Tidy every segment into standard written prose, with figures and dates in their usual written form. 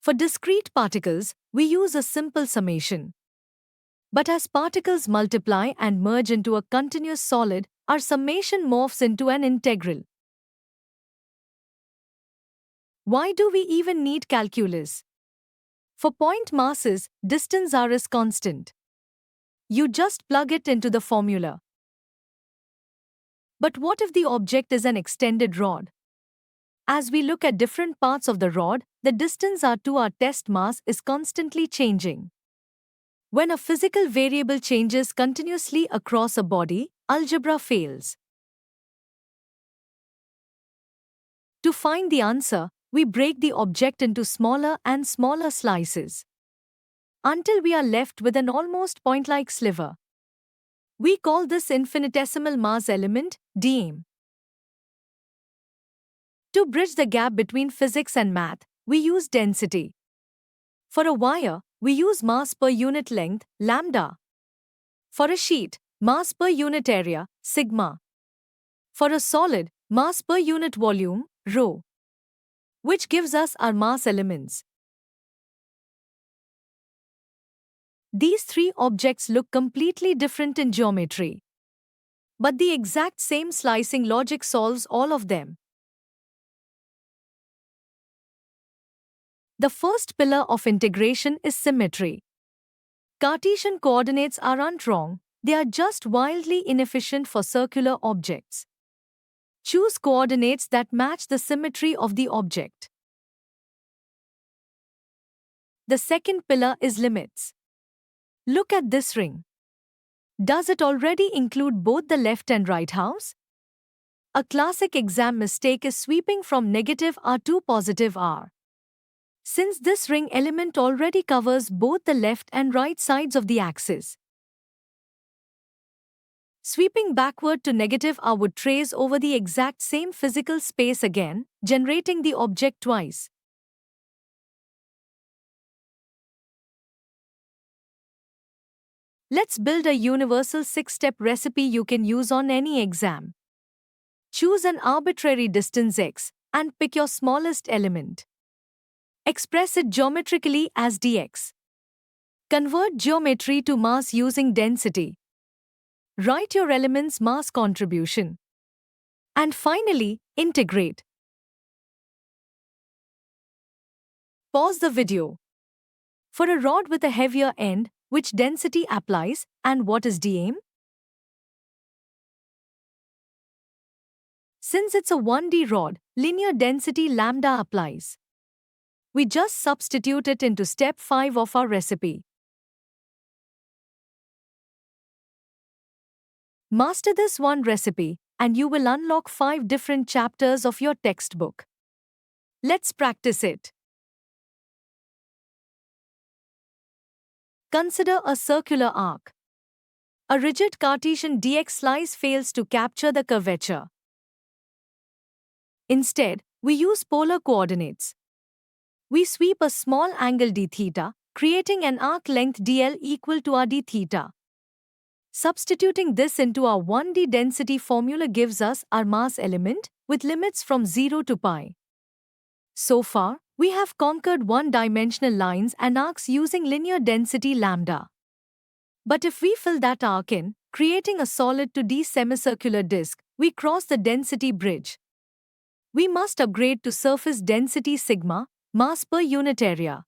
For discrete particles, we use a simple summation. But as particles multiply and merge into a continuous solid, our summation morphs into an integral. Why do we even need calculus? For point masses, distance r is constant. You just plug it into the formula. But what if the object is an extended rod? As we look at different parts of the rod, the distance r to our test mass is constantly changing. When a physical variable changes continuously across a body, algebra fails. To find the answer, we break the object into smaller and smaller slices until we are left with an almost point-like sliver. We call this infinitesimal mass element dm. To bridge the gap between physics and math, we use density. For a wire, we use mass per unit length, lambda. For a sheet, mass per unit area, sigma. For a solid, mass per unit volume, rho. Which gives us our mass elements. These three objects look completely different in geometry. But the exact same slicing logic solves all of them. The first pillar of integration is symmetry. Cartesian coordinates aren't wrong, they are just wildly inefficient for circular objects. Choose coordinates that match the symmetry of the object. The second pillar is limits. Look at this ring. Does it already include both the left and right halves? A classic exam mistake is sweeping from negative r to positive r. Since this ring element already covers both the left and right sides of the axis, sweeping backward to negative r would trace over the exact same physical space again, generating the object twice. Let's build a universal 6-step recipe you can use on any exam. Choose an arbitrary distance x and pick your smallest element. Express it geometrically as dx. Convert geometry to mass using density. Write your element's mass contribution. And finally, integrate. Pause the video. For a rod with a heavier end, which density applies, and what is dm? Since it's a 1D rod, linear density lambda applies. We just substitute it into step 5 of our recipe. Master this one recipe, and you will unlock 5 different chapters of your textbook. Let's practice it. Consider a circular arc. A rigid Cartesian dx slice fails to capture the curvature. Instead, we use polar coordinates. We sweep a small angle d theta, creating an arc length dl equal to r d theta. Substituting this into our 1D density formula gives us our mass element, with limits from 0 to pi. So far, we have conquered one-dimensional lines and arcs using linear density lambda. But if we fill that arc in, creating a solid 2D semicircular disk, we cross the density bridge. We must upgrade to surface density sigma, mass per unit area.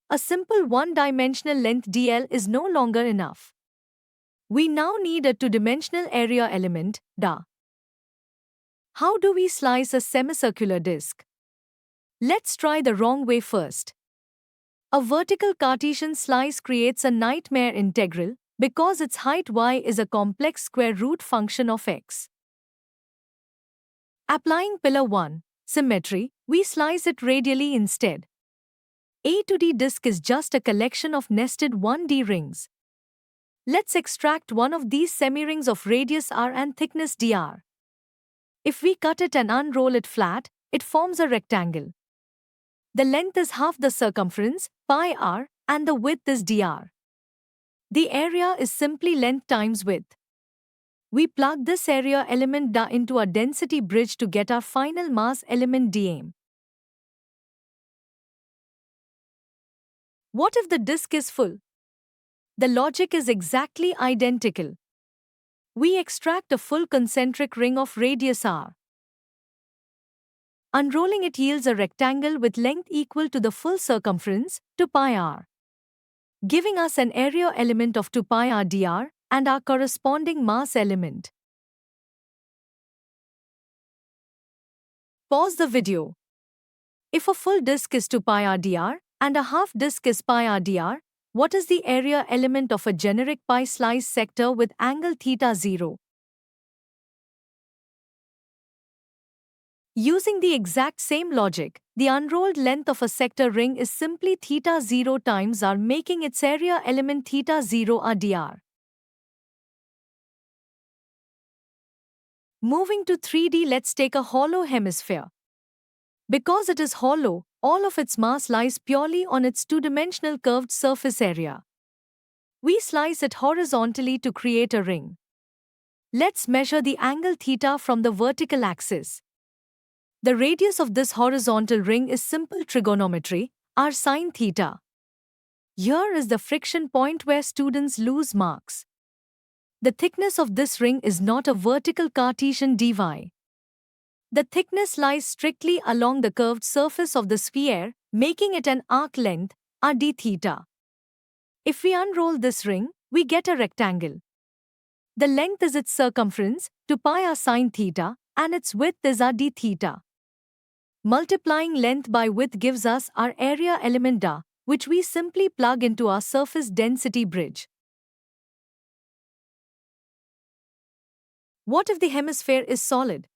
A simple one-dimensional length dl is no longer enough. We now need a two-dimensional area element, da. How do we slice a semicircular disk? Let's try the wrong way first. A vertical Cartesian slice creates a nightmare integral because its height y is a complex square root function of x. Applying pillar 1, symmetry, we slice it radially instead. A to D disk is just a collection of nested 1D rings. Let's extract one of these semirings of radius r and thickness dr. If we cut it and unroll it flat, it forms a rectangle. The length is half the circumference, pi r, and the width is dr. The area is simply length times width. We plug this area element da into a density bridge to get our final mass element dm. What if the disk is full? The logic is exactly identical. We extract a full concentric ring of radius r. Unrolling it yields a rectangle with length equal to the full circumference, 2 pi r, giving us an area element of 2 pi r dr and our corresponding mass element. Pause the video. If a full disk is 2 pi r dr and a half disk is pi r dr, what is the area element of a generic pi slice sector with angle theta 0? Using the exact same logic, the unrolled length of a sector ring is simply theta 0 times r, making its area element theta 0 r dr. Moving to 3D, let's take a hollow hemisphere. Because it is hollow, all of its mass lies purely on its two-dimensional curved surface area. We slice it horizontally to create a ring. Let's measure the angle theta from the vertical axis. The radius of this horizontal ring is simple trigonometry, r sine theta. Here is the friction point where students lose marks. The thickness of this ring is not a vertical Cartesian dy. The thickness lies strictly along the curved surface of the sphere, making it an arc length, r d theta. If we unroll this ring, we get a rectangle. The length is its circumference, 2 pi r sine theta, and its width is r d theta. Multiplying length by width gives us our area element dA, which we simply plug into our surface density bridge. What if the hemisphere is solid?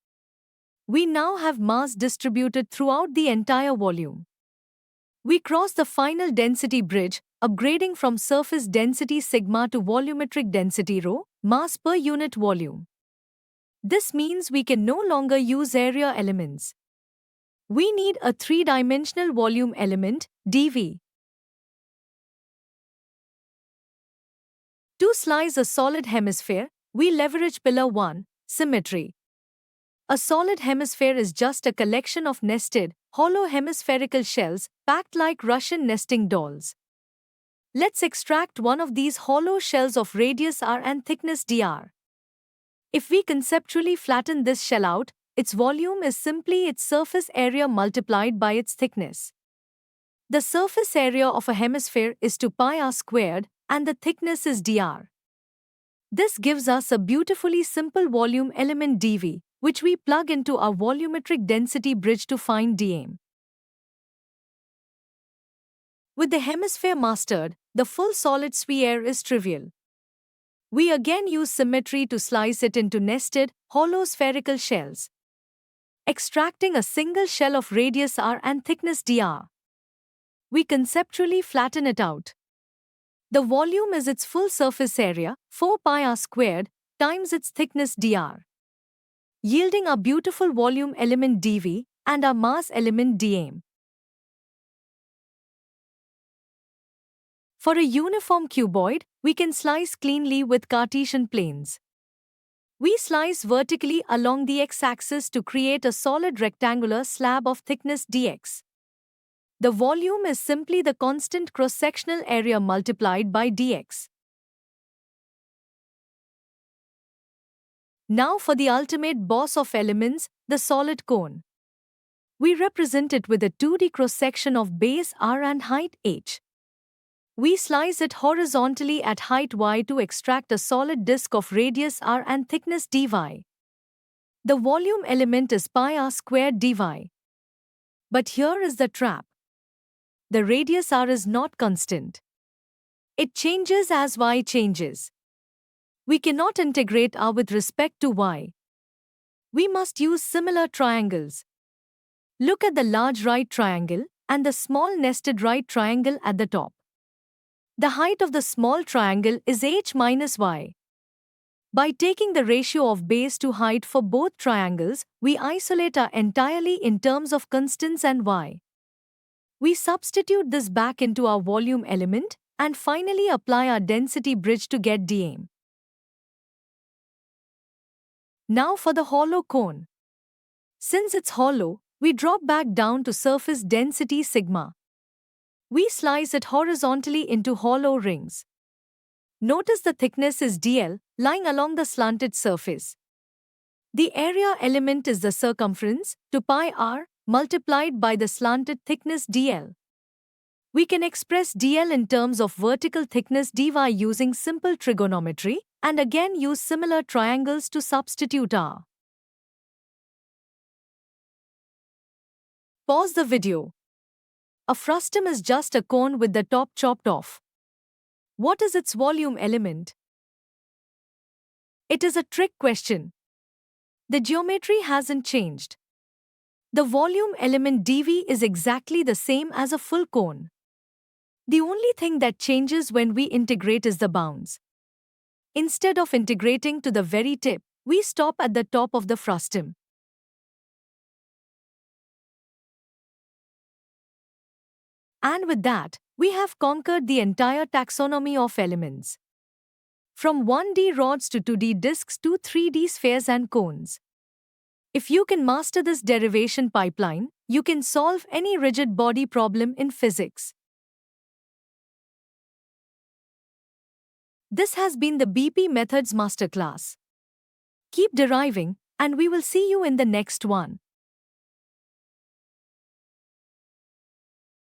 We now have mass distributed throughout the entire volume. We cross the final density bridge, upgrading from surface density sigma to volumetric density ρ, mass per unit volume. This means we can no longer use area elements. We need a three-dimensional volume element, dV. To slice a solid hemisphere, we leverage pillar 1, symmetry. A solid hemisphere is just a collection of nested, hollow hemispherical shells packed like Russian nesting dolls. Let's extract one of these hollow shells of radius r and thickness dr. If we conceptually flatten this shell out, its volume is simply its surface area multiplied by its thickness. The surface area of a hemisphere is 2 pi r squared, and the thickness is dr. This gives us a beautifully simple volume element dV, which we plug into our volumetric density bridge to find dm. With the hemisphere mastered, the full solid sphere is trivial. We again use symmetry to slice it into nested, hollow spherical shells, extracting a single shell of radius r and thickness dr. We conceptually flatten it out. The volume is its full surface area, 4 pi r squared, times its thickness dr, yielding our beautiful volume element dV and our mass element dm. For a uniform cuboid, we can slice cleanly with Cartesian planes. We slice vertically along the x-axis to create a solid rectangular slab of thickness dx. The volume is simply the constant cross-sectional area multiplied by dx. Now for the ultimate boss of elements, the solid cone. We represent it with a 2D cross-section of base r and height h. We slice it horizontally at height y to extract a solid disk of radius r and thickness dy. The volume element is pi r squared dy. But here is the trap. The radius r is not constant. It changes as y changes. We cannot integrate r with respect to y. We must use similar triangles. Look at the large right triangle and the small nested right triangle at the top. The height of the small triangle is h minus y. By taking the ratio of base to height for both triangles, we isolate r entirely in terms of constants and y. We substitute this back into our volume element and finally apply our density bridge to get dm. Now for the hollow cone. Since it's hollow, we drop back down to surface density sigma. We slice it horizontally into hollow rings. Notice the thickness is dl, lying along the slanted surface. The area element is the circumference, to pi r, multiplied by the slanted thickness dl. We can express dl in terms of vertical thickness dy using simple trigonometry, and again use similar triangles to substitute r. Pause the video. A frustum is just a cone with the top chopped off. What is its volume element? It is a trick question. The geometry hasn't changed. The volume element dv is exactly the same as a full cone. The only thing that changes when we integrate is the bounds. Instead of integrating to the very tip, we stop at the top of the frustum. And with that, we have conquered the entire taxonomy of elements. From 1D rods to 2D disks to 3D spheres and cones. If you can master this derivation pipeline, you can solve any rigid body problem in physics. This has been the BP Methods Masterclass. Keep deriving, and we will see you in the next one.